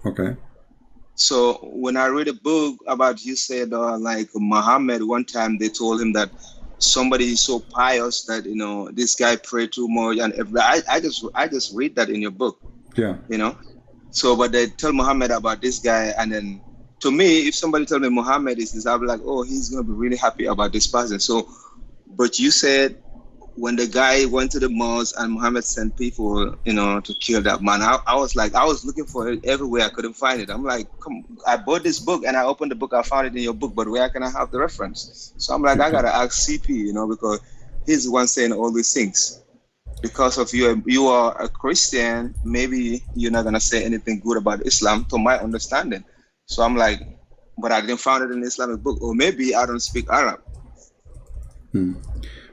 Okay. So when I read a book about, you said like Muhammad, one time they told him that somebody is so pious that this guy prayed too much, and I just read that in your book, Yeah. So but they tell Muhammad about this guy, and then to me, if somebody tell me Muhammad is this, I'll be like, oh, he's gonna be really happy about this person. So, but you said when the guy went to the mosque and Muhammad sent people, to kill that man, I was like, I was looking for it everywhere. I couldn't find it. I'm like, come, I bought this book and I opened the book. I found it in your book, but where can I have the reference? So I'm like, I gotta ask CP, because he's the one saying all these things. Because of you are a Christian, maybe you're not gonna say anything good about Islam, to my understanding. So I'm like, but I didn't find it in the Islamic book, or maybe I don't speak Arab.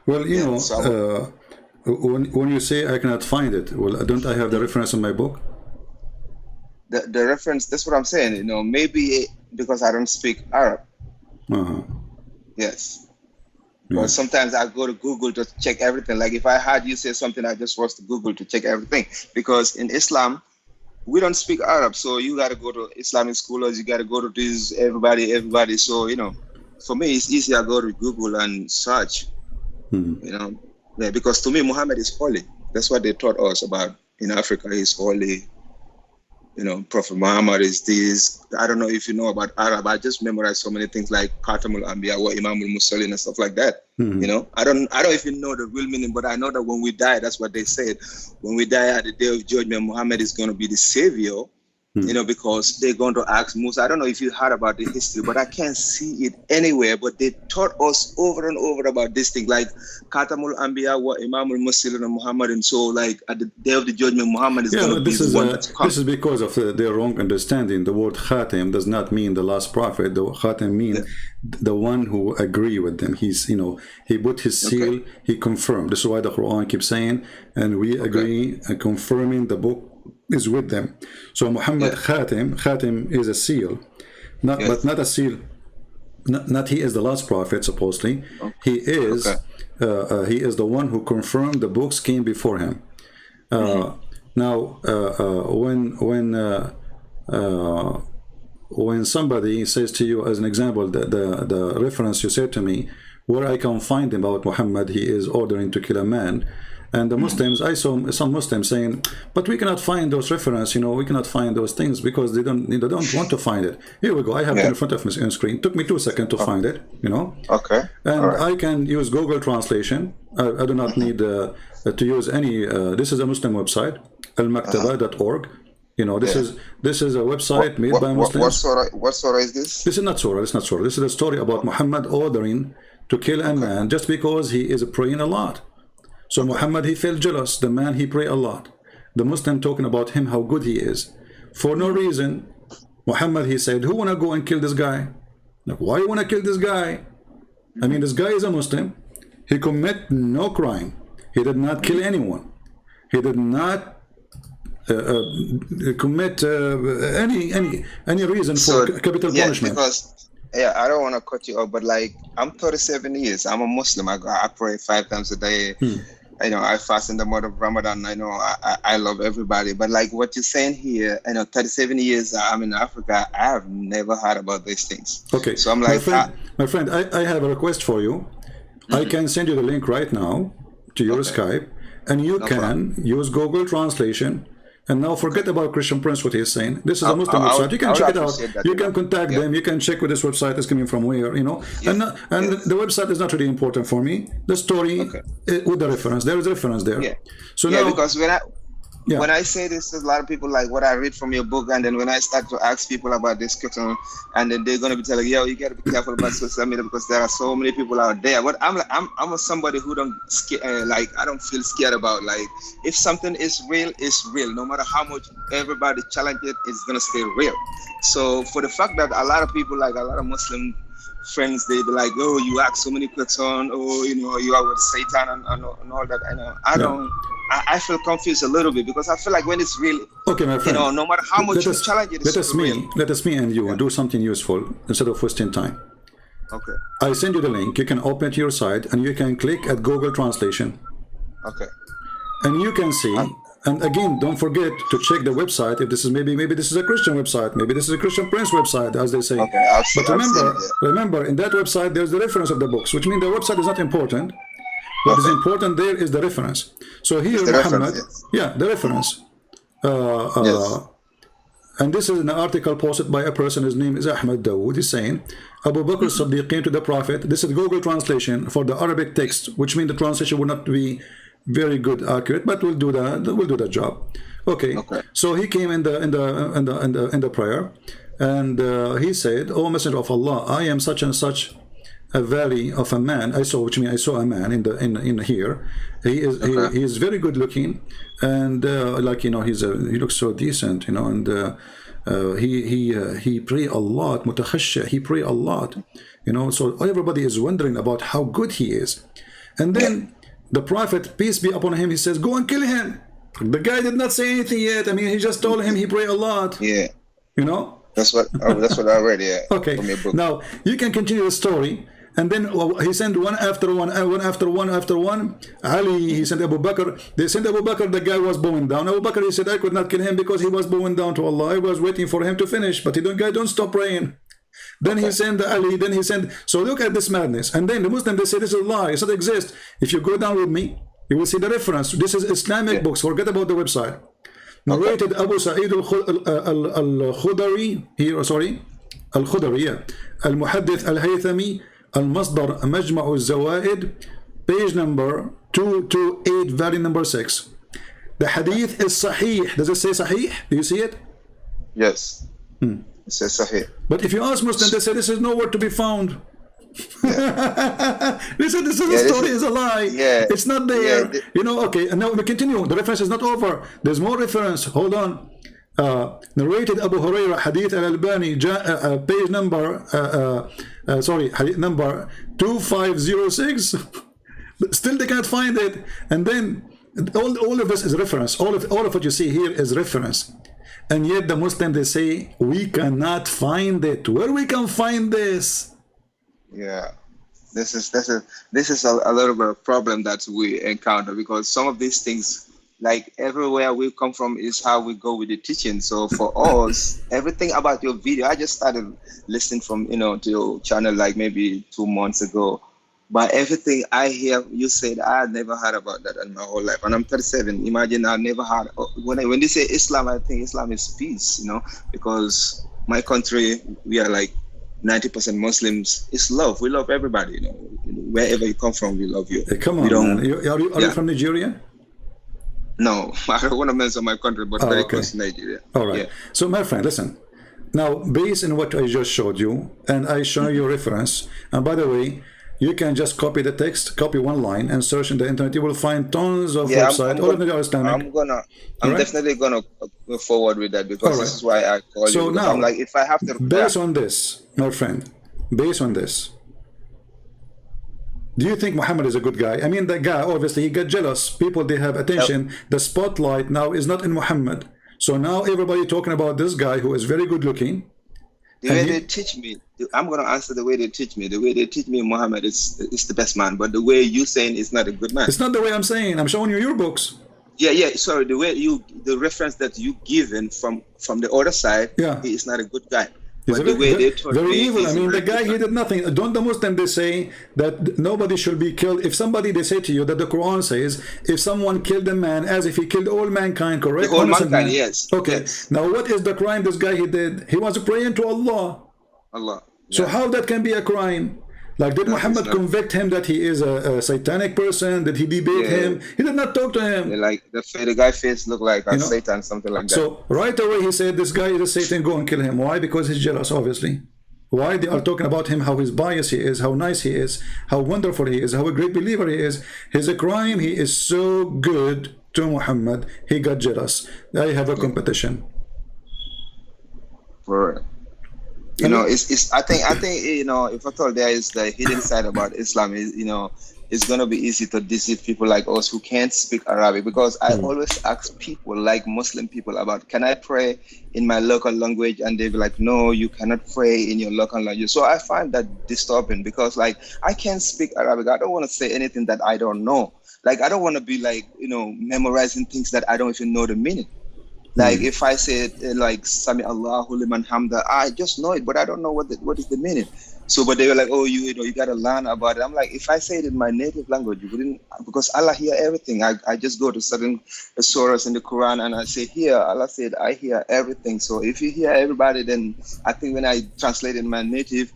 Well, when you say I cannot find it, well, don't I have the reference in my book? The reference, that's what I'm saying, maybe because I don't speak Arab. Yes. Because sometimes I go to Google to check everything. Like if I heard you say something, I just was to Google to check everything. Because in Islam, we don't speak Arab. So you got to go to Islamic scholars, you got to go to this, everybody. So, for me, it's easier to go to Google and search. Because to me, Muhammad is holy. That's what they taught us about in Africa. He's holy. Prophet Muhammad is this. I don't know if you know about Arab. I just memorized so many things like Khatamul Anbiya wa Imamul Mursalin and stuff like that. I don't even know the real meaning, but I know that when we die, that's what they said. When we die at the day of judgment, Muhammad is going to be the savior. Because they're going to ask Musa. I don't know if you heard about the history, but I can't see it anywhere. But they taught us over and over about this thing, like Khatamul Anbiya wa Imamul Mursalin and Muhammad. And so, like at the day of the judgment, Muhammad is going to be the one that's come. This is because of their wrong understanding. The word Khatam does not mean the last prophet. The Khatam means the one who agree with them. He's, he put his seal, he confirmed. This is why the Quran keeps saying, and we agree and confirming the book is with them. So Muhammad Khatim is a seal, but not a seal. Not he is the last prophet supposedly. He is the one who confirmed the books came before him. Now, when somebody says to you, as an example, the reference you said to me, where I can find him about Muhammad, he is ordering to kill a man. And the Muslims, I saw some Muslims saying, but we cannot find those references, we cannot find those things because they don't want to find it. Here we go, I have it in front of me on screen. It took me 2 seconds to find it, Okay. And I can use Google Translation. I do not need to use any, this is a Muslim website, almaktaba.org. This is a website made by Muslims. What surah is this? This is not surah, it's not surah. This is a story about Muhammad ordering to kill a man just because he is praying a lot. So Muhammad, he felt jealous. The man, he prayed a lot. The Muslim talking about him, how good he is. For no reason, Muhammad, he said, who want to go and kill this guy? Like, why you want to kill this guy? I mean, this guy is a Muslim. He commit no crime. He did not kill anyone. He did not commit any reason for capital punishment. Because I don't want to cut you off, but like I'm 37 years. I'm a Muslim. I pray 5 times a day. I fast in the month of Ramadan. I love everybody. But like what you're saying here, 37 years I'm in Africa. I have never heard about these things. Okay. So I'm like, my friend, I have a request for you. I can send you the link right now to your Skype, and you can use Google Translation. And now forget about Christian Prince, what he's saying. This is a Muslim website. You can check it out. You can contact them. You can check where this website is coming from, where, And the website is not really important for me. The story with the reference. There is a reference there. So now, because when I say this, a lot of people like what I read from your book, and then when I start to ask people about this question, and then they're gonna be telling, you gotta be careful about social media because there are so many people out there. But I'm somebody who don't I don't feel scared about, like, if something is real, it's real. No matter how much everybody challenge it, it's gonna stay real. So for the fact that a lot of people, like a lot of Muslim friends, they be like, oh, you ask so many questions, oh, you are with Satan and all that. I feel confused a little bit because I feel like when it's real, okay, my friend, no matter how much you challenge it, let us me and you do something useful instead of wasting time. Okay. I send you the link. You can open it to your site and you can click at Google Translation. Okay. And you can see And again, don't forget to check the website. If this is maybe this is a Christian website, maybe this is a Christian Prince website, as they say. Okay, But remember, in that website, there's the reference of the books, which means the website is not important. What is important there is the reference. So here, Muhammad, the reference. And this is an article posted by a person. His name is Ahmed Dawood. He's saying, Abu Bakr Siddiq came to the Prophet. This is Google translation for the Arabic text, which means the translation will not be very good, accurate, but we'll do that. We'll do the job. Okay. So he came in the prayer, and he said, "O Messenger of Allah, I am such and such a valley of a man. I saw, which means I saw a man in here. He is very good looking, and like he looks so decent, and he pray a lot, mutakhashya. He pray a lot, So everybody is wondering about how good he is, and then." The Prophet, peace be upon him, he says, "Go and kill him." The guy did not say anything yet. I mean, he just told him he pray a lot. Yeah. That's what I read. Yeah. Okay. Now you can continue the story, and then he sent one after one. Ali, he sent Abu Bakr. They sent Abu Bakr. The guy was bowing down. Abu Bakr, he said, "I could not kill him because he was bowing down to Allah. I was waiting for him to finish, but the guy don't stop praying." Then he sent Ali, then he sent, so look at this madness. And then the Muslims, they say this is a lie, it doesn't exist. If you go down with me, you will see the reference. This is Islamic books, forget about the website. Narrated Abu Sa'id al-Khudari, Al-Khudari, Al-Muhaddith Al-Haythami, Al-Masdar Majma' al-Zawaid, page number 228, volume number 6. The hadith is Sahih. Does it say Sahih? Do you see it? Yes. It says Sahih. But if you ask Muslims, they say this is nowhere to be found. They said this story is a lie. It's not there. Okay, and now we continue. The reference is not over. There's more reference. Hold on. Narrated Abu Hurairah, Hadith al-Albani, page number, Hadith number 2506. Still they can't find it. And then all of this is reference. All of what you see here is reference. And yet the Muslims, they say, we cannot find it. Where we can find this? Yeah, this is a little bit of a problem that we encounter, because some of these things, like everywhere we come from, is how we go with the teaching. So for us, everything about your video, I just started listening from to your channel like maybe 2 months ago. But everything I hear you said, I never heard about that in my whole life. And I'm 37. Imagine I never heard. When they say Islam, I think Islam is peace, because my country, we are like 90% Muslims. It's love. We love everybody, Wherever you come from, we love you. Hey, come on, man. Are you from Nigeria? No, I don't want to mention my country, but very close to Nigeria. All right. Yeah. So, my friend, listen. Now, based on what I just showed you, and I show you reference, and by the way, you can just copy the text, copy one line, and search in the internet. You will find tons of websites. All of them are Islamic. I'm definitely gonna go forward with that, because this is why I call you. So now, I'm like, if I have to. Based on this, my friend, based on this, do you think Muhammad is a good guy? I mean, the guy, obviously, he got jealous. People, they have attention. The spotlight now is not in Muhammad. So now everybody talking about this guy who is very good looking. The way they teach me, I'm going to answer the way they teach me. The way they teach me, Muhammad is the best man. But the way you saying is not a good man. It's not the way I'm saying. I'm showing you your books. Yeah. Sorry, the reference that you given from the other side, he is not a good guy. He's very evil. I mean, the guy, he did nothing. Don't the Muslims, they say that nobody should be killed. If somebody, they say to you that the Quran says, if someone killed a man as if he killed all mankind, correct? The whole mankind, yes. Okay. Yes. Now, what is the crime this guy he did? He was praying to Allah. Allah. So how that can be a crime? Like, did Muhammad convict him that he is a satanic person? Did he debate him? He did not talk to him. Like the guy's face looked like a Satan, something like that. So right away he said, this guy is a Satan, go and kill him. Why? Because he's jealous, obviously. Why? They are talking about him, how his bias he is, how nice he is, how wonderful he is, how a great believer he is. His crime, he is so good to Muhammad, he got jealous. I have a competition. For it's I think if at all there is the hidden side about Islam, is it's gonna be easy to deceive people like us who can't speak Arabic, because I always ask people, like Muslim people, about, can I pray in my local language? And they be like, no, you cannot pray in your local language. So I find that disturbing, because like, I can't speak Arabic. I don't want to say anything that I don't know. like I don't want to be like, you know, memorizing things that I don't even know the meaning. Like if I said like Sami Allahu liman hamda, I just know it, but I don't know what is the meaning. So, but they were like, oh, you know, you got to learn about it. I'm like, if I say it in my native language, you wouldn't, because Allah hear everything. I just go to certain surahs in the Quran and I say, here, Allah said, I hear everything. So if you hear everybody, then I think when I translate in my native,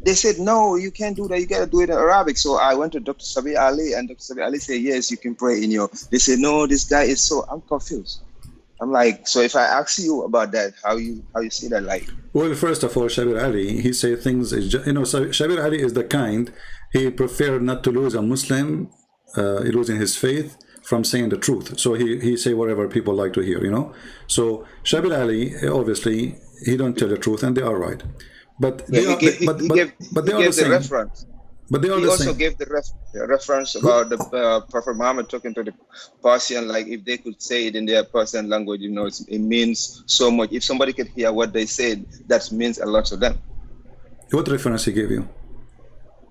they said, no, you can't do that. You got to do it in Arabic. So I went to Dr. Sabi Ali, and Dr. Sabi Ali said, yes, you can pray in your, they said, no, this guy is so, I'm confused. I'm like, so if I ask you about that, how you see that, like? Well, first of all, Shabir Ali, he say things, you know, so Shabir Ali is the kind, he preferred not to lose a Muslim, losing his faith from saying the truth. So he say whatever people like to hear, you know. So Shabir Ali, obviously, he don't tell the truth, and they are right. But they are, but they are the same. Reference. But they are he the also same. gave the reference about the Prophet Muhammad talking to the Persian, like if they could say it in their Persian language, you know, it means so much. If somebody could hear what they said, that means a lot to them. What reference he gave you?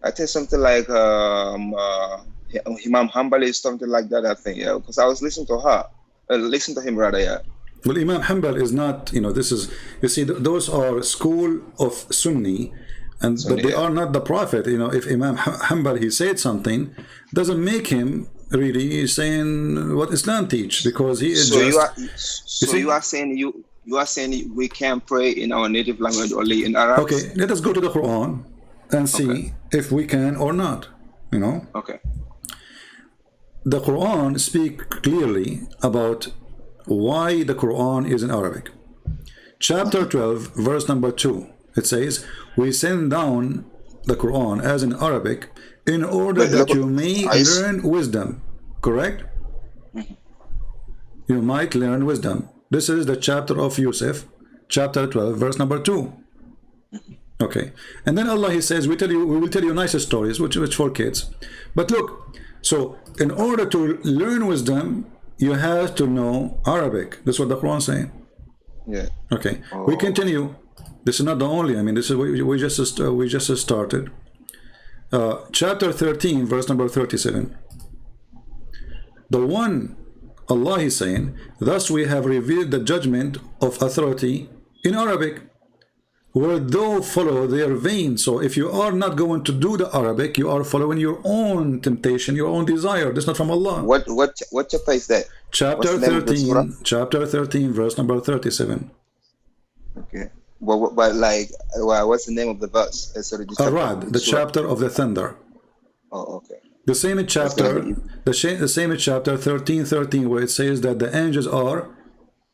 I think something like Imam Hanbali is something like that, I think, yeah, because I was listening to her, listen to him rather, yeah. Well, Imam Hanbal is not, you know, this is, you see, those are school of Sunni, and but they are not the prophet. You know, if Imam Hanbal he said something, doesn't make him really saying what Islam teach, because he is you are saying we can pray in our native language only in Arabic. Okay, let us go to the Quran and see if we can or not. You know. Okay. The Quran speak clearly about why the Quran is in Arabic. Chapter 12, verse number 2. It says, we send down the Quran as in Arabic in order that you may learn wisdom. Correct? You might learn wisdom. This is the chapter of Yusuf, chapter 12, verse number 2. Okay. And then Allah, he says, we will tell you nicer stories, which for kids. But look, so in order to learn wisdom, you have to know Arabic. That's what the Quran is saying. Yeah. Okay. We continue. This is not the only. I mean, this is we just started. Chapter 13, verse number 37. The one, Allah is saying, thus we have revealed the judgment of authority in Arabic, where thou follow their vain. So if you are not going to do the Arabic, you are following your own temptation, your own desire. That's not from Allah. What chapter is that? Chapter 13, chapter 13, verse number 37. Okay. But like, what's the name of the verse? Sorry, Arad, the chapter of the thunder. Oh, okay. The same chapter, the same chapter 13:13, where it says that the angels are,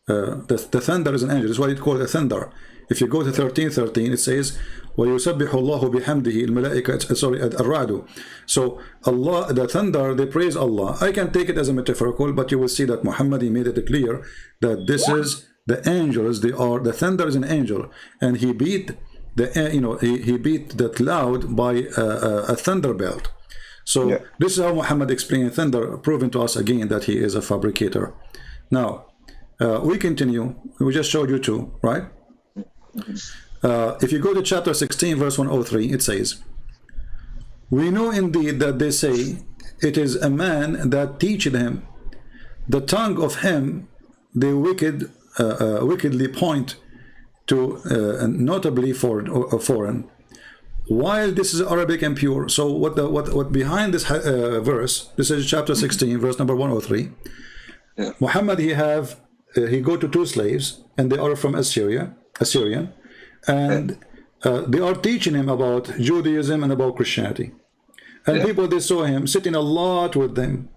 the thunder is an angel. That's why it's called a thunder. If you go to 13:13, it says, وَيُسَبِّحُ اللَّهُ بِحَمْدِهِ الْمَلَائِكَةُ, sorry, Ar-Ra'du. So Allah, the thunder, they praise Allah. I can take it as a metaphorical, but you will see that Muhammad, he made it clear that this is the angels. They are, the thunder is an angel, and he beat the, you know, he beat the cloud by a thunder belt. So this is how Muhammad explained thunder, proving to us again that he is a fabricator. Now we continue. We just showed you two, right? If you go to chapter 16, verse 103, it says, we know indeed that they say it is a man that teacheth him the tongue of him they wickedly point to, notably foreign, while this is Arabic and pure. So what behind this verse, this is chapter 16, verse number 103. Muhammad, he go to two slaves, and they are from Assyrian, and they are teaching him about Judaism and about Christianity. And people, they saw him sitting a lot with them,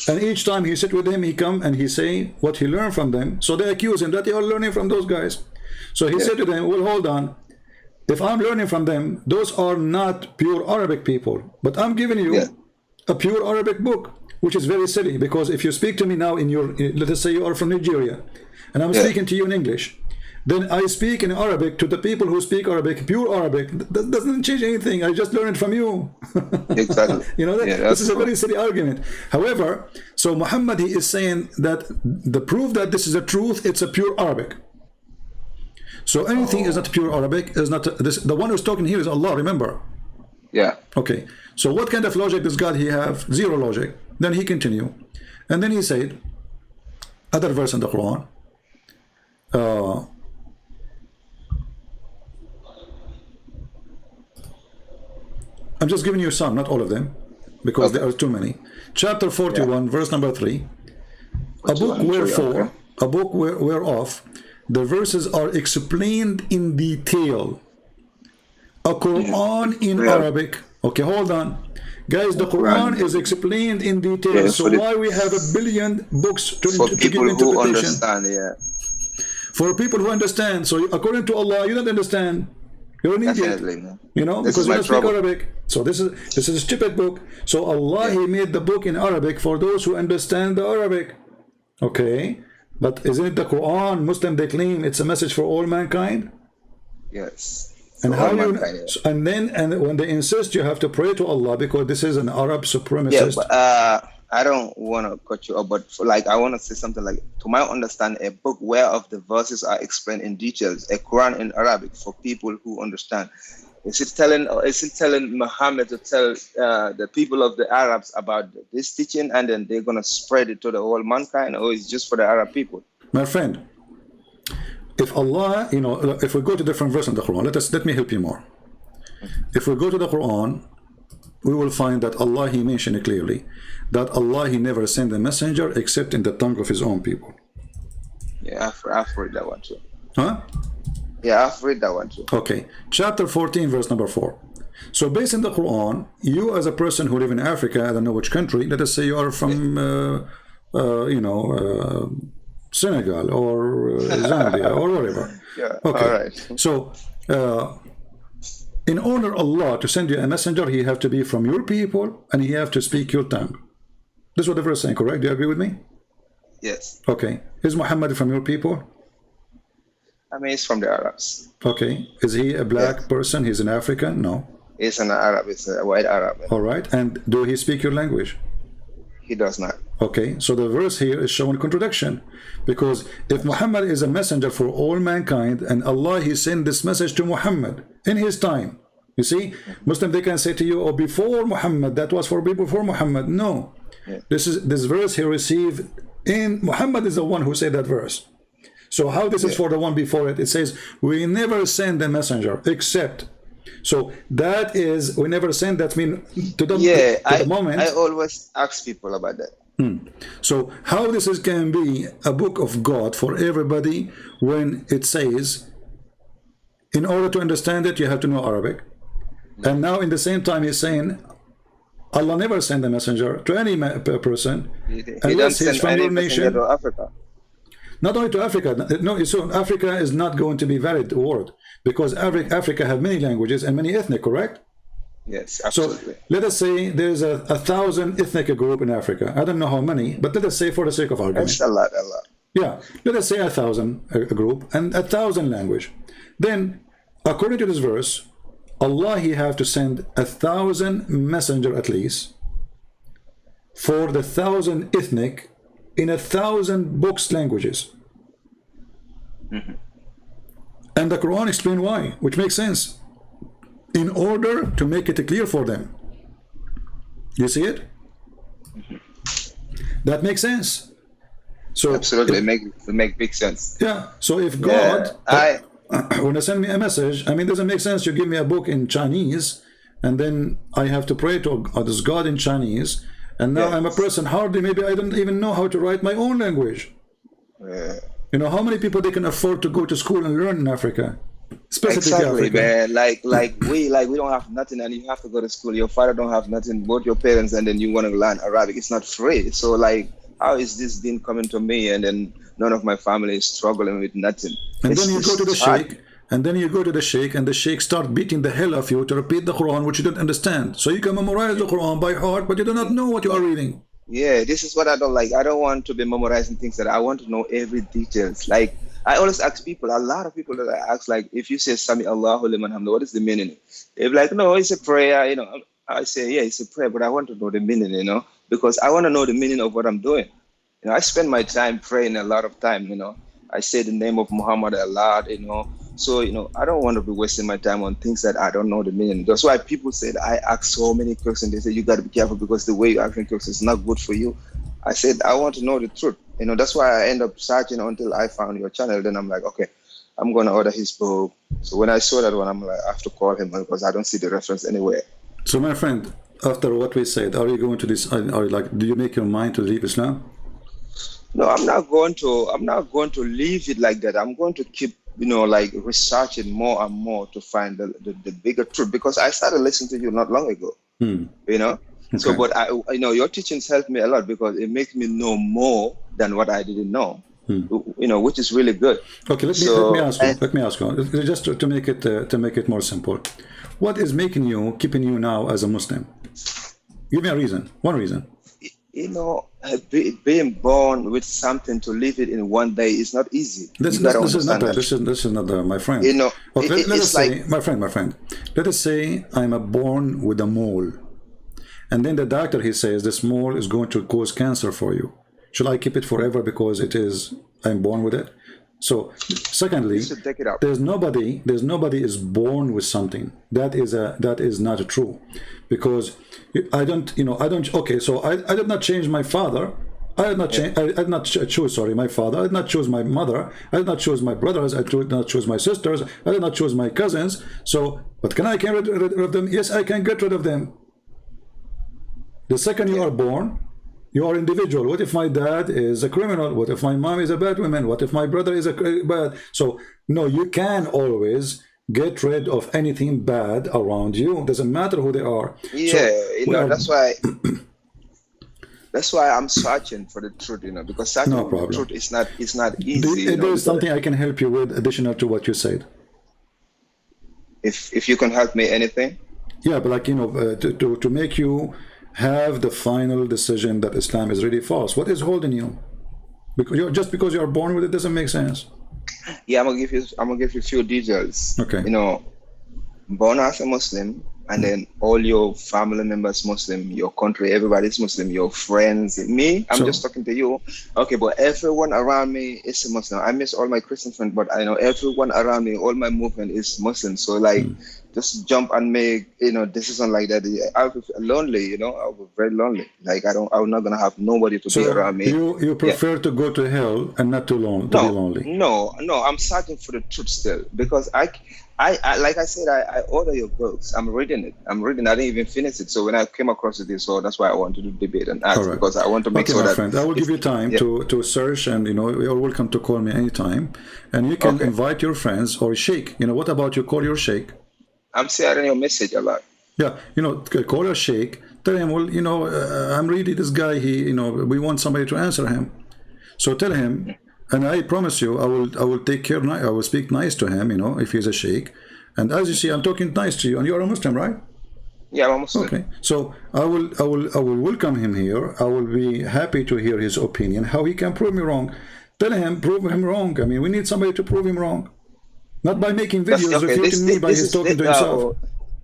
and each time he sit with them, he come and he say what he learned from them. So they accuse him that they are learning from those guys. So he said to them, well, hold on, if I'm learning from them, those are not pure Arabic people, but I'm giving you a pure Arabic book, which is very silly, because if you speak to me now in your, let us say you are from Nigeria, and I'm speaking to you in English, then I speak in Arabic to the people who speak Arabic, pure Arabic. That doesn't change anything. I just learned it from you. Exactly. You know, this is a very silly argument. However, so Muhammad, he is saying that the proof that this is a truth, it's a pure Arabic. So anything is not pure Arabic, is not this. The one who's talking here is Allah, remember. Yeah. Okay. So what kind of logic does God he have? Zero logic. Then he continue. And then he said, other verse in the Quran, I'm just giving you some, not all of them, because there are too many. Chapter 41, verse number 3. A book wherefore, a book whereof the verses are explained in detail. A Quran in Arabic. Okay, hold on. Guys, the Quran is explained in detail. So why we have a billion books to give interpretation? For people who understand. So according to Allah, you don't understand. You're an idiot. You know, because you don't speak Arabic. So this is a stupid book. So Allah he made the book in Arabic for those who understand the Arabic. Okay, but isn't it the Quran? Muslim they claim it's a message for all mankind. Yes. And how you and when they insist you have to pray to Allah because this is an Arab supremacist. Yeah, but I don't want to cut you off, but I want to say something like, to my understanding, a book whereof the verses are explained in details, a Quran in Arabic for people who understand. Is it telling Muhammad to tell the people of the Arabs about this teaching and then they're gonna spread it to the whole mankind, or is it just for the Arab people? My friend, if Allah, you know, if we go to different verses in the Quran, let me help you more. If we go to the Quran, we will find that Allah he mentioned clearly that Allah he never sent a messenger except in the tongue of his own people. Yeah, I've read that one too. Huh? Yeah, I've read that one too. Okay, chapter 14, verse number 4. So based in the Quran, you as a person who live in Africa, I don't know which country, let us say you are from, you know, Senegal or Zambia or whatever. Yeah. Okay. All right. So, in order Allah to send you a messenger, he have to be from your people and he have to speak your tongue. This is what the verse is saying, correct? Do you agree with me? Yes. Okay. Is Muhammad from your people? I mean, he's from the Arabs. Okay. Is he a black person? He's an African? No. He's an Arab. He's a white Arab. All right. And do he speak your language? He does not. Okay, so the verse here is showing contradiction, because if Muhammad is a messenger for all mankind and Allah he sent this message to Muhammad in his time, you see, Muslim they can say to you, oh, before Muhammad, that was for people before Muhammad. No, this verse he received in Muhammad is the one who said that verse. So how this is for the one before it? It says we never send a messenger except. So that is, we never send, that mean to the, to the moment. I always ask people about that. So how this can be a book of God for everybody when it says, in order to understand it, you have to know Arabic. And now in the same time he's saying, Allah never sent a messenger to any person unless he's from your nation. To Africa. Not only to Africa, no, so Africa is not going to be valid word, because Africa have many languages and many ethnic, correct? Yes, absolutely. So let us say there's a 1,000 ethnic group in Africa. I don't know how many, but let us say for the sake of argument. That's a lot. Yeah, let us say 1,000 a group and 1,000 language. Then, according to this verse, Allah he have to send 1,000 messenger at least for the 1,000 ethnic in 1,000 books languages. And the Quran explain why, which makes sense. In order to make it clear for them. You see it? That makes sense. So absolutely, it make big sense. Yeah. So if God when you send me a message, I mean, it doesn't make sense you give me a book in Chinese and then I have to pray to this God in Chinese, and now I'm a person hardly, maybe I don't even know how to write my own language. You know, how many people they can afford to go to school and learn in Africa? Exactly, man. Like we don't have nothing, and you have to go to school. Your father don't have nothing, both your parents, and then you want to learn Arabic. It's not free. So like, how is this thing coming to me, and then none of my family is struggling with nothing? And then you go to the sheikh, and then you go to the sheikh, and the sheikh start beating the hell of you to repeat the Quran, which you don't understand. So you can memorize the Quran by heart, but you do not know what you are reading. Yeah, this is what I don't like. I don't want to be memorizing things that I want to know every details. Like, I always ask people, a lot of people that I ask, like, if you say Sami Allahu liman hamdu, what is the meaning? They're like, no, it's a prayer, you know. I say, yeah, it's a prayer, but I want to know the meaning, you know, because I want to know the meaning of what I'm doing. You know, I spend my time praying a lot of time, you know. I say the name of Muhammad a lot, you know. So, I don't want to be wasting my time on things that I don't know the meaning. That's why people said I ask so many questions. They say you got to be careful because the way you ask questions is not good for you. I said I want to know the truth. That's why I end up searching until I found your channel. Then I'm like, okay, I'm going to order his book. So when I saw that one, I'm like, I have to call him because I don't see the reference anywhere. So my friend, after what we said, are you going to this? Are you like, do you make your mind to leave Islam? No, I'm not going to leave it like that. I'm going to keep, like researching more and more to find the bigger truth, because I started listening to you not long ago. Okay. So, but your teachings helped me a lot because it makes me know more than what I didn't know. Which is really good. Okay, let me ask you, just to make it more simple. What is keeping you now as a Muslim? Give me a reason. One reason. Being born with something to leave it in one day is not easy. This is not my friend. Okay, let us say, my friend. Let us say I'm born with a mole, and then the doctor, he says this mole is going to cause cancer for you. Should I keep it forever because I'm born with it? So, secondly, there's nobody is born with something. That is not true, because I don't. Okay, so I did not change my father. I did not choose my father. I did not choose my mother. I did not choose my brothers. I did not choose my sisters. I did not choose my cousins. So, but can I get rid of them? Yes, I can get rid of them. The second you are born, you are individual. What if my dad is a criminal? What if my mom is a bad woman? What if my brother is a bad? So no, you can always get rid of anything bad around you. Doesn't matter who they are. Yeah, that's why I'm searching for the truth. Because searching for the truth is not easy. There is something I can help you with additional to what you said. If you can help me, anything. Yeah, but like to make you have the final decision that Islam is really false. What is holding you? Because you are born with it doesn't make sense. Yeah, I'm gonna give you a few details. Okay. Born as a Muslim, and then all your family members Muslim, your country, everybody's Muslim, your friends, me, I'm just talking to you. Okay, but everyone around me is a Muslim. I miss all my Christian friends, but I know everyone around me, all my movement is Muslim. So like, just jump and make decision like that. I'll be lonely. I'll be very lonely. Like I'm not gonna have nobody to be around me. You prefer to go to hell and not to be lonely. No, I'm searching for the truth still, because I like I said, I order your books. I'm reading it. I didn't even finish it. So when I came across it, so that's why I want to do debate and ask, because I want to make sure my that. Friend, I will give you time to search, and you're welcome to call me anytime, and you can invite your friends or sheikh. What about you call your sheikh? I'm sharing your message a lot. Yeah, call your sheikh. Tell him, well, I'm really this guy. We want somebody to answer him. So tell him. And I promise you, I will take care. I will speak nice to him, if he's a sheikh. And as you see, I'm talking nice to you, and you're a Muslim, right? Yeah, I'm a Muslim. Okay, so I will welcome him here. I will be happy to hear his opinion, how he can prove me wrong. Tell him, prove him wrong. I mean, we need somebody to prove him wrong, not by making videos refuting me by his talking to himself.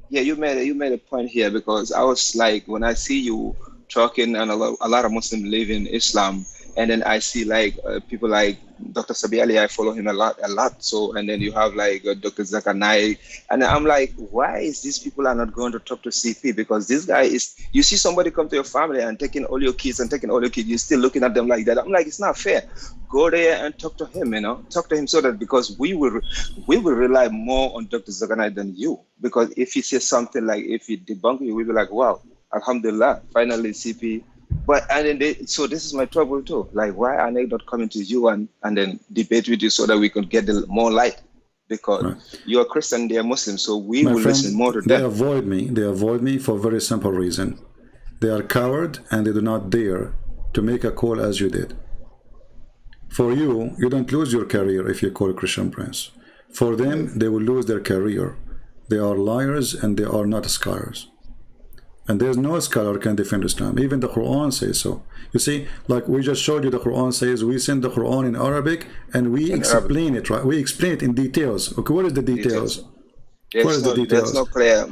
Yeah, you made a point here, because I was like, when I see you talking, and a lot of Muslims live in Islam. And then I see like people like Dr. Sabi Ali, I follow him a lot. So, and then you have like Dr. Zakir Naik, and I'm like, why is these people are not going to talk to CP? Because this guy is, you see somebody come to your family and taking all your kids you're still looking at them like that. I'm like, it's not fair. Go there and talk to him, talk to him, so that, because we will rely more on Dr. Zakir Naik than you. Because if he says something like, if he debunk you, we'll be like, wow, alhamdulillah, finally CP. But so this is my trouble too. Like, why are they not coming to you and then debate with you so that we can get more light? Because you're a Christian, they're Muslim, so we will listen more to them. They avoid me for a very simple reason. They are coward, and they do not dare to make a call as you did. For you don't lose your career if you call a Christian Prince. For them, they will lose their career. They are liars, and they are not scholars. And there's no scholar can defend Islam. Even the Quran says so. You see, like we just showed you, the Quran says we send the Quran in Arabic, and we explain it, right? We explain it in details. Okay, what is the details? There's no clear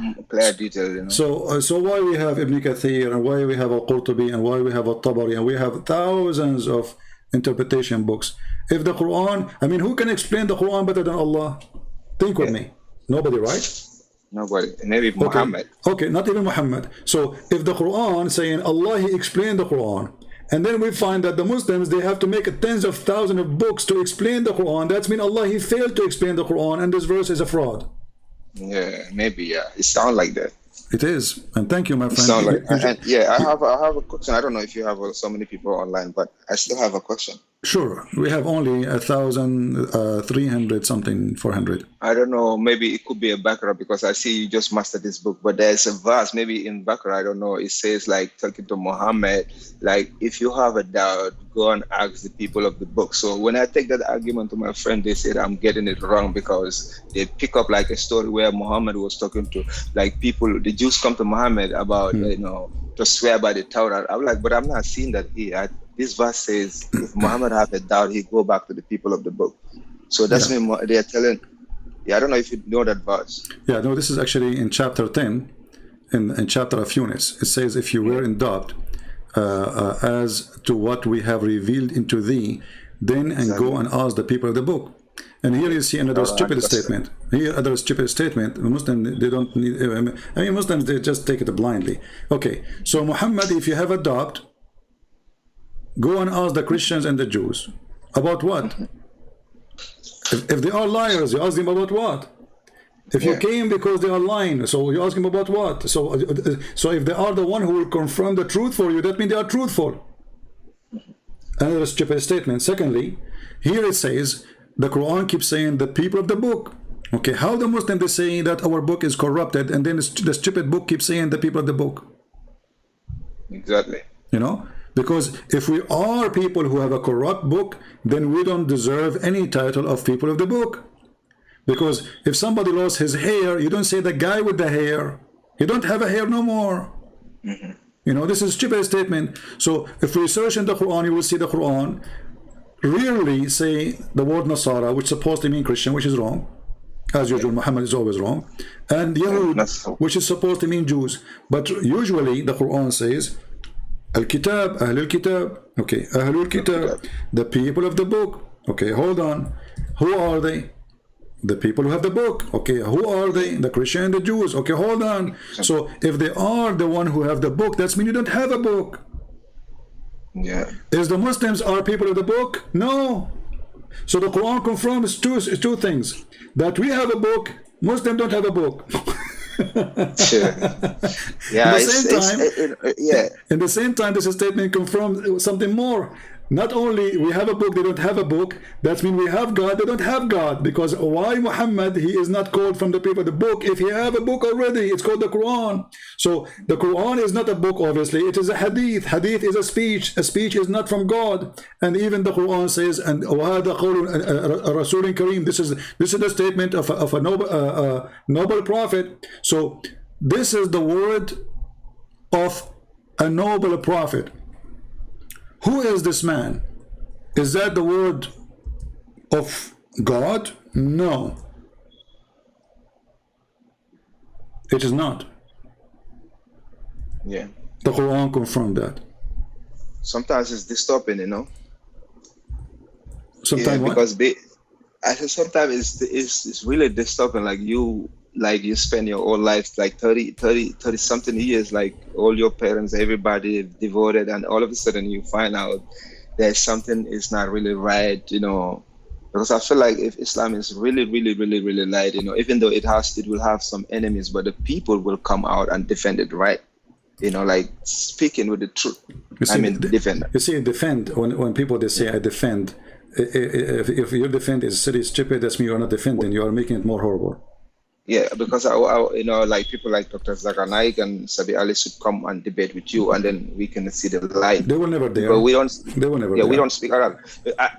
details. So why we have Ibn Kathir, and why we have Al-Qurtubi, and why we have Al-Tabari, and we have thousands of interpretation books. If the Quran, I mean, who can explain the Quran better than Allah? Think with me. Nobody, right? Nobody. Maybe Muhammad. Okay, not even Muhammad. So if the Quran saying Allah, He explained the Quran, and then we find that the Muslims, they have to make tens of thousands of books to explain the Quran, that's mean Allah, He failed to explain the Quran, and this verse is a fraud. Yeah, maybe, yeah. It sounds like that. It is. And thank you, my friend. Sound like, and yeah, I have a question. I don't know if you have so many people online, but I still have a question. Sure. We have only 1,300 something, 400. I don't know. Maybe it could be a background because I see you just mastered this book, but there's a verse maybe in background. I don't know. It says like talking to Muhammad, like if you have a doubt, go and ask the people of the book. So when I take that argument to my friend, they said I'm getting it wrong because they pick up like a story where Muhammad was talking to like people. The Jews come to Muhammad about to swear by the Torah. I'm like, but I'm not seeing that here. This verse says if Muhammad have a doubt, he go back to the people of the book. So that's me. They are telling. Yeah, I don't know if you know that verse. Yeah, no, this is actually in chapter 10, in chapter of Yunus. It says, if you were in doubt as to what we have revealed into thee, then and go and ask the people of the book. And here you see another stupid statement. Here, another stupid statement. Muslims, they don't need. I mean, Muslims, they just take it blindly. Okay, so Muhammad, if you have a doubt, go and ask the Christians and the Jews. About what? If they are liars, you ask them about what? If you came because they are lying, so you ask them about what? So if they are the one who will confirm the truth for you, that means they are truthful. Another stupid statement. Secondly, here it says, the Quran keeps saying the people of the book. Okay, how the Muslims they say that our book is corrupted, and then the stupid book keeps saying the people of the book? Exactly. You know? Because if we are people who have a corrupt book, then we don't deserve any title of people of the book. Because if somebody lost his hair, you don't say the guy with the hair. He don't have a hair no more. You know, this is a stupid statement. So if we search in the Quran, you will see the Quran rarely say the word Nasara, which is supposed to mean Christian, which is wrong. As usual, Muhammad is always wrong. And Yahud, which is supposed to mean Jews. But usually the Quran says Al-Kitab, Ahlul Kitab. Okay, Ahlul Kitab, the people of the book. Okay, hold on. Who are they? The people who have the book. Okay, who are they? The Christian and the Jews. Okay, hold on. So if they are the one who have the book, that's mean you don't have a book. Yeah. Is the Muslims are people of the book? No. So the Quran confirms two things. That we have a book, Muslims don't have a book. Yeah, in the same time, this statement confirms something more. Not only we have a book, they don't have a book. That means we have God, they don't have God. Because why Muhammad, he is not called from the people of the book? If he have a book already, it's called the Quran. So the Quran is not a book, obviously. It is a hadith. Hadith is a speech. A speech is not from God. And even the Quran says, and وَهَذَا قَوْلٌ رَسُولٍ كَرِيمٍ. This is the statement of a noble prophet. So this is the word of a noble prophet. Who is this man? Is that the word of God? No. It is not. Yeah. The Quran confirmed that. Sometimes it's disturbing, you know. Sometimes because I said sometimes it's really disturbing. Like you spend your whole life, like 30 something years, like all your parents, everybody devoted, and all of a sudden you find out that something is not really right, you know. Because I feel like if Islam is really light, you know, even though it will have some enemies, but the people will come out and defend it, right? You know, like speaking with the truth. Defend. You see, defend, when people, they say, I defend, if your defend is silly, stupid, that's mean you are not defending, you are making it more horrible. Yeah, because I you know, like people like Dr. Zakir Naik and Sabi Ali should come and debate with you, and then we can see the light. They were never there. But we don't. They were never. Yeah, there. we don't speak Arabic.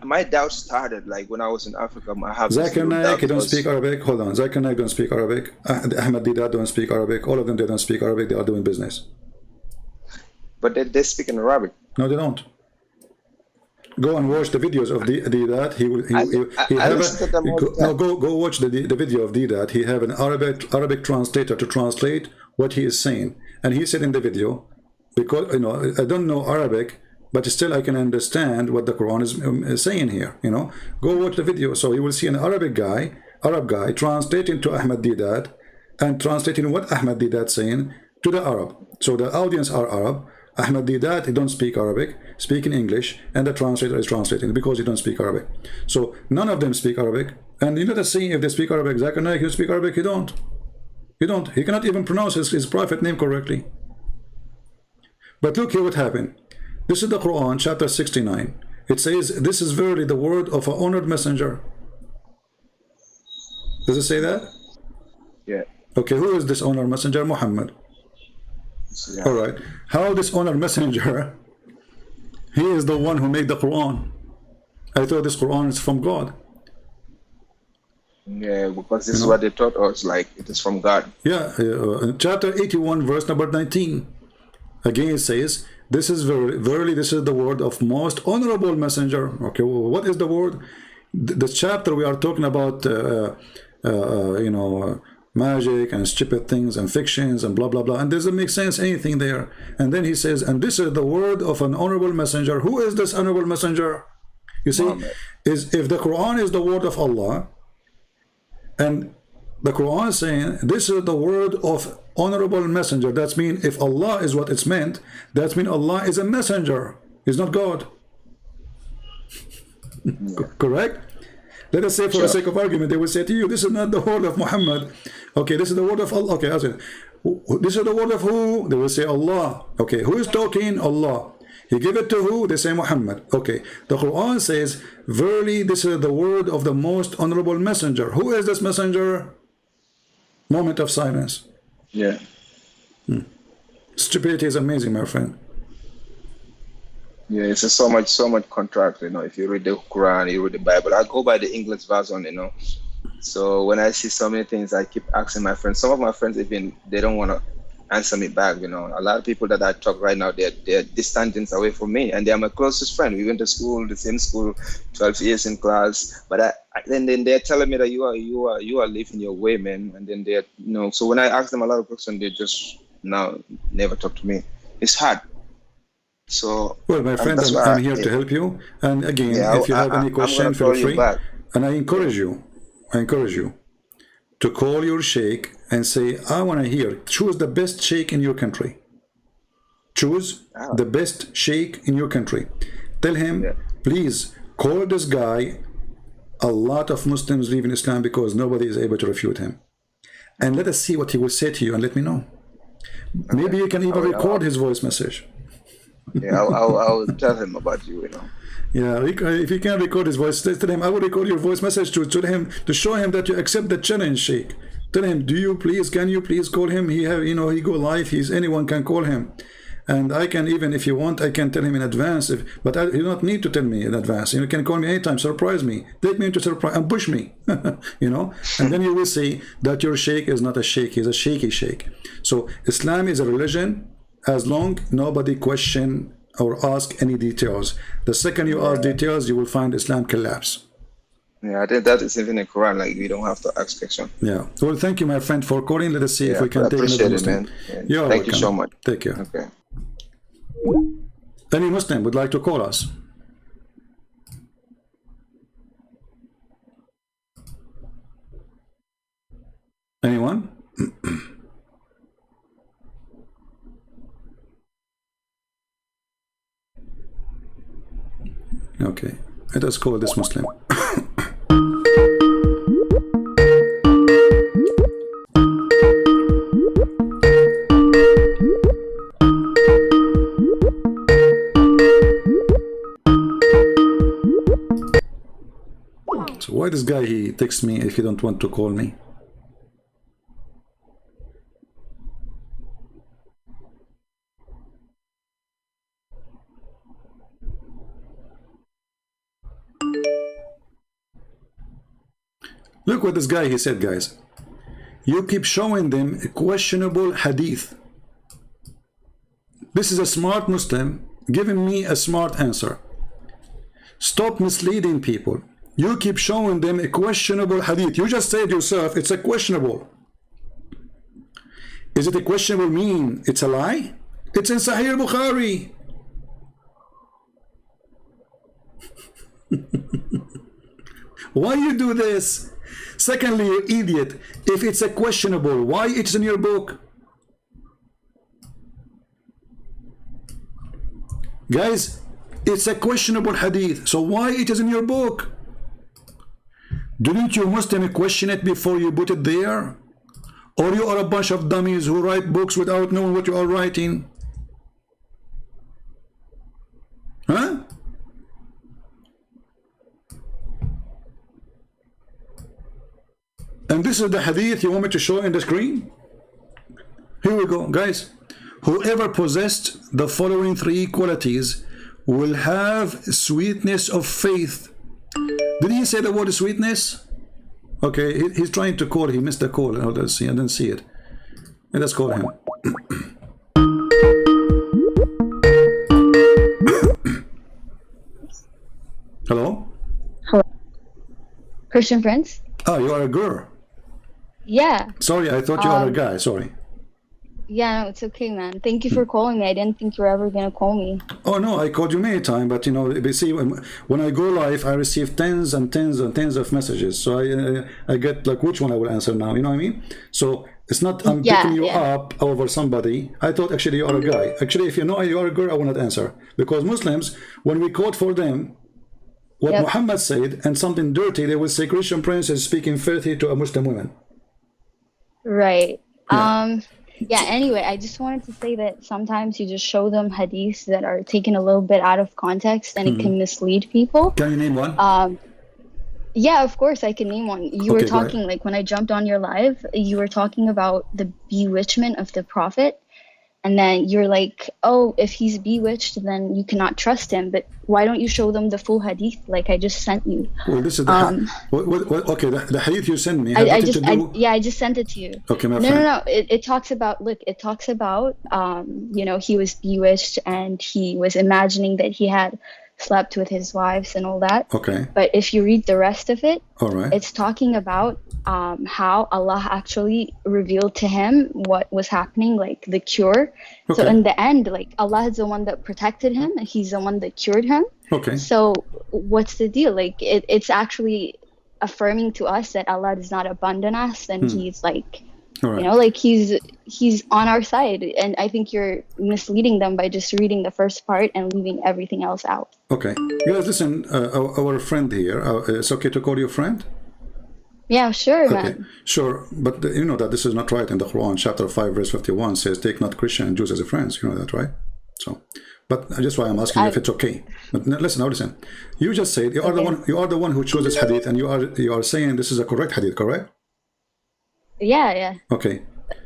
My doubt started like when I was in Africa. I have Zakir Naik, he don't speak Arabic. Hold on, Zakir Naik don't speak Arabic. Ahmed Didat don't speak Arabic. All of them, they don't speak Arabic. They are doing business. But they speak in Arabic. No, they don't. Go and watch the videos of Didat. Go watch the video of Didat. He have an Arabic translator to translate what he is saying, and he said in the video, because, you know, I don't know Arabic, but still I can understand what the Quran is saying here. You know, go watch the video, so you will see an Arabic guy, Arab guy translating to Ahmad Didat and translating what Ahmad Didat saying to the Arab. So the audience are Arab. Ahmad Didat, he don't speak Arabic, speaking English, and the translator is translating because he don't speak Arabic. So none of them speak Arabic. And you let us see if they speak Arabic. Zakir Naik, you speak Arabic, he don't. He don't. He cannot even pronounce his prophet name correctly. But look here what happened. This is the Quran, chapter 69. It says, this is verily the word of an honored messenger. Does it say that? Yeah. Okay, who is this honored messenger? Muhammad. Yeah. All right. How this honored messenger, he is the one who made the Quran. I thought this Quran is from God. Yeah, because this is what they taught us, like it is from God. Yeah, chapter 81, verse number 19. Again it says, this is verily this is the word of most honorable messenger. Okay, well, what is the word? The chapter we are talking about, magic and stupid things and fictions and blah blah blah, and doesn't make sense anything there. And then he says, and this is the word of an honorable messenger. Who is this honorable messenger? You see, is if the Quran is the word of Allah, and the Quran is saying this is the word of honorable messenger, that's mean if Allah is what it's meant, that's mean Allah is a messenger, he's not God. Correct? Let us say for the sake of argument, they will say to you, this is not the word of Muhammad. Okay, this is the word of Allah. Okay, I said, this is the word of who? They will say Allah. Okay, who is talking? Allah. He give it to who? They say Muhammad. Okay, the Quran says, verily this is the word of the most honorable messenger. Who is this messenger? Moment of silence. Yeah. Stupidity is amazing, my friend. Yeah, it's just so much contract, if you read the Quran, you read the Bible. I go by the English version, So when I see so many things, I keep asking my friends. Some of my friends, even, they don't want to answer me back, A lot of people that I talk right now, they're distance away from me, and they're my closest friend. We went to school, the same school, 12 years in class. But then they're telling me that you are living your way, man. And then they're, so when I ask them a lot of questions, they just now never talk to me. It's hard. So, well, my friend, I'm here to help you. And again, if you have any question, feel free. And I encourage you to call your sheikh and say, I want to hear. Choose the best sheikh in your country. Choose the best sheikh in your country. Tell him, please call this guy. A lot of Muslims leave in Islam because nobody is able to refute him. And let us see what he will say to you, and let me know. Maybe you can even record his voice message. Yeah, I'll tell him about you, Yeah, if you can record his voice, tell him I will record your voice message to him to show him that you accept the challenge, Sheikh. Tell him, can you please call him? He go live. Anyone can call him, and I can even, if you want, I can tell him in advance. But you don't need to tell me in advance. You can call me anytime, surprise me, take me into surprise, and push me, And then you will see that your Sheikh is not a Sheikh; he's a shaky Sheikh. So Islam is a religion. As long nobody question or ask any details. The second you ask details, you will find Islam collapse. Yeah, I think that is even in Quran, like we don't have to ask questions. Yeah. Well, thank you, my friend, for calling. Let us see if we can take another Muslim. Yeah, thank you so much. Take care. Okay. Any Muslim would like to call us? Anyone? Okay, let us call this Muslim. So why this guy, he texts me if he don't want to call me? Look what this guy, he said, guys. You keep showing them a questionable hadith. This is a smart Muslim giving me a smart answer. Stop misleading people. You keep showing them a questionable hadith. You just said yourself, it's a questionable. Is it a questionable mean it's a lie? It's in Sahih Bukhari. Why you do this? Secondly, you idiot, if it's a questionable, why it's in your book? Guys, it's a questionable hadith, so why it is in your book? Didn't you Muslim question it before you put it there? Or you are a bunch of dummies who write books without knowing what you are writing? Huh? And this is the hadith you want me to show in the screen? Here we go, guys. Whoever possessed the following three qualities will have sweetness of faith. Did he say the word sweetness? Okay, he's trying to call. He missed the call. Oh, let's see. I didn't see it. Let's call him. Hello? Hello. Christian friends? Oh, you are a girl. Yeah. Sorry, I thought you are a guy. Sorry. Yeah, no, it's okay, man. Thank you for calling me. I didn't think you were ever going to call me. Oh, no, I called you many times, but, you know, you see, when I go live, I receive tens and tens and tens of messages. So I get, like, which one I will answer now, you know what I mean? So it's not I'm picking you up over somebody. I thought, actually, you are a guy. Actually, if you know you are a girl, I will not answer. Because Muslims, when we quote for them what Muhammad said and something dirty, they will say Christian Prince is speaking filthy to a Muslim woman. Right. Yeah. Yeah, anyway, I just wanted to say that sometimes you just show them hadiths that are taken a little bit out of context and it can mislead people. Can you name one? Yeah, of course, I can name one. You were talking, like, when I jumped on your live, you were talking about the bewitchment of the Prophet. And then you're like, oh, if he's bewitched, then you cannot trust him. But why don't you show them the full hadith like I just sent you? Well, this is the okay. The hadith you sent me. I just sent it to you. Okay, my friend. No. It talks about, look, it talks about, you know, he was bewitched and he was imagining that he had slept with his wives and all that. Okay. But if you read the rest of it, all right, it's talking about how Allah actually revealed to him what was happening, like the cure. Okay. So in the end, like, Allah is the one that protected him and he's the one that cured him. Okay. So what's the deal? Like, it's actually affirming to us that Allah does not abandon us and he's like, right, you know, like he's on our side. And I think you're misleading them by just reading the first part and leaving everything else out. Okay. Guys, listen, our friend here, it's okay to call you friend? Yeah, sure, okay, man. Sure, but you know that this is not right in the Quran. Chapter 5, verse 51 says, take not Christian and Jews as friends. You know that, right? So, but that's why I'm asking you if it's okay. But listen. You just said you are the one who chose this hadith, and you are saying this is a correct hadith, correct? Yeah. Okay.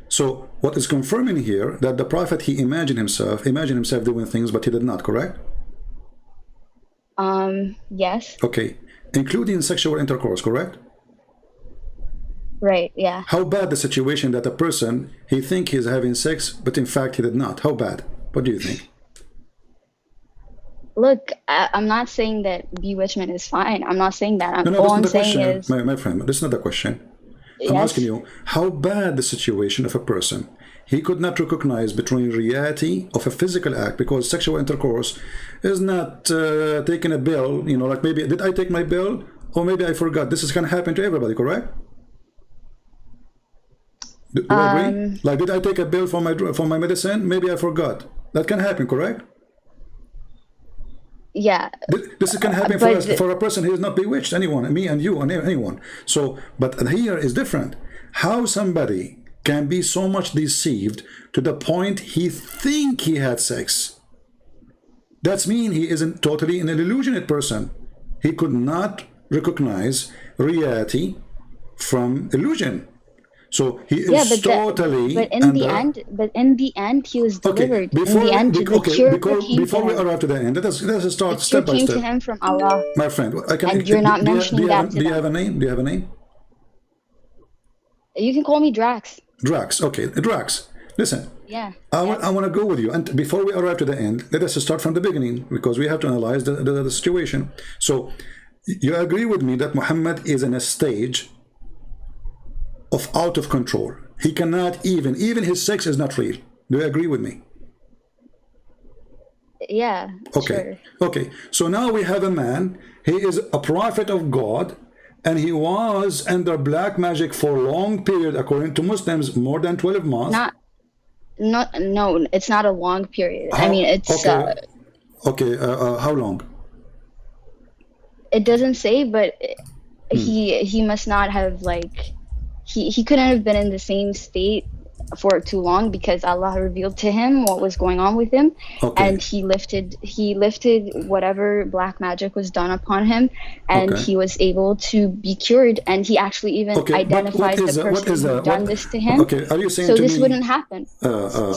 So what is confirming here that the Prophet, he imagined himself doing things, but he did not, correct? Yes. Okay. Including sexual intercourse, correct? Right, yeah. How bad the situation that a person, he think he's having sex, but in fact he did not? How bad? What do you think? Look, I'm not saying that bewitchment is fine. I'm not saying that. No, all I'm that's not the saying question, is... my friend. That's not the question. Yes. I'm asking you, how bad the situation of a person, he could not recognize between reality of a physical act, because sexual intercourse is not taking a bill, you know, like maybe, did I take my bill? Or maybe I forgot. This is going to happen to everybody, correct? Do you agree? Like, did I take a bill for my medicine? Maybe I forgot. That can happen, correct? Yeah. This can happen for a person who is not bewitched. Anyone, me and you, and anyone. So, but here is different. How somebody can be so much deceived to the point he think he had sex. That's mean he isn't totally an illusionate person. He could not recognize reality from illusion. So he is totally. But in the end, he was delivered. Okay, before we him. arrive to the end, let us start step by step. Came to him from Allah. My friend, and you're not mentioning that. Do you have a name? Do you have a name? You can call me Drax. Drax. Okay, Drax. Listen. Yeah. I want to go with you, and before we arrive to the end, let us start from the beginning, because we have to analyze the situation. So, you agree with me that Muhammad is in a stage of out of control. He cannot even his sex is not real. Do you agree with me? Yeah. Okay. Sure. Okay. So now we have a man. He is a prophet of God, and he was under black magic for a long period, according to Muslims, more than 12 months. No, it's not a long period. I mean, it's how long? It doesn't say, but he must not have, like, he couldn't have been in the same state for too long, because Allah revealed to him what was going on with him, and he lifted whatever black magic was done upon him, and he was able to be cured, and he actually even identified the person who done this to him. Are you saying so to this me, wouldn't happen?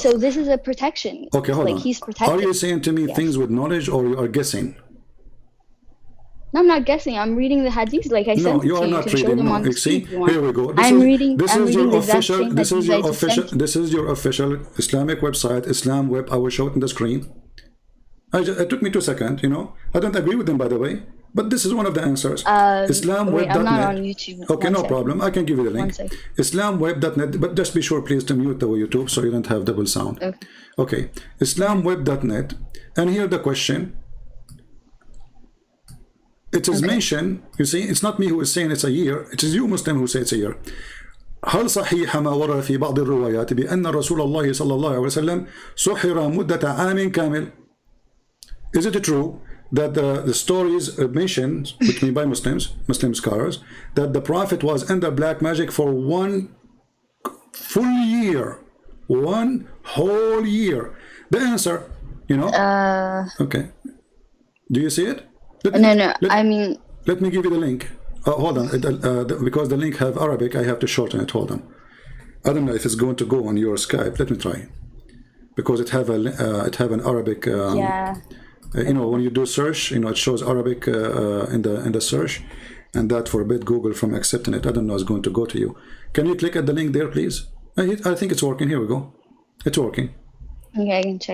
So this is a protection. Okay, hold like on. He's protected. Are you saying to me things with knowledge, or you are guessing? No, I'm not guessing. I'm reading the hadith, like I said. No, you are not reading. No, see, here we go. I'm reading This the is your official Islamic website, Islam Web. I will show it on the screen. It took me 2 seconds. I don't agree with them, by the way, but this is one of the answers. IslamWeb.net. I'm not on YouTube. Okay, no problem. I can give you the link. IslamWeb.net, but just be sure, please, to mute the YouTube so you don't have double sound. Okay. IslamWeb.net, and here the question. It is mentioned, you see, it's not me who is saying it's a year, it is you Muslim who say it's a year. هل صحيح ما ورد في بعض الروايات بأن رسول الله صلى الله عليه وسلم سحر مدة عام كامل? Is it true that the stories mentioned, which mean by Muslim scholars, that the Prophet was under black magic for 1 full year, 1 whole year? The answer, okay. Do you see it? Let me give you the link. Hold on, because the link have Arabic, I have to shorten it. Hold on. I don't know if it's going to go on your Skype. Let me try, because it have an Arabic. When you do search, it shows Arabic in the search, and that forbid Google from accepting it. I don't know it's going to go to you. Can you click at the link there, please? I think it's working. Here we go. It's working. Okay, I can check.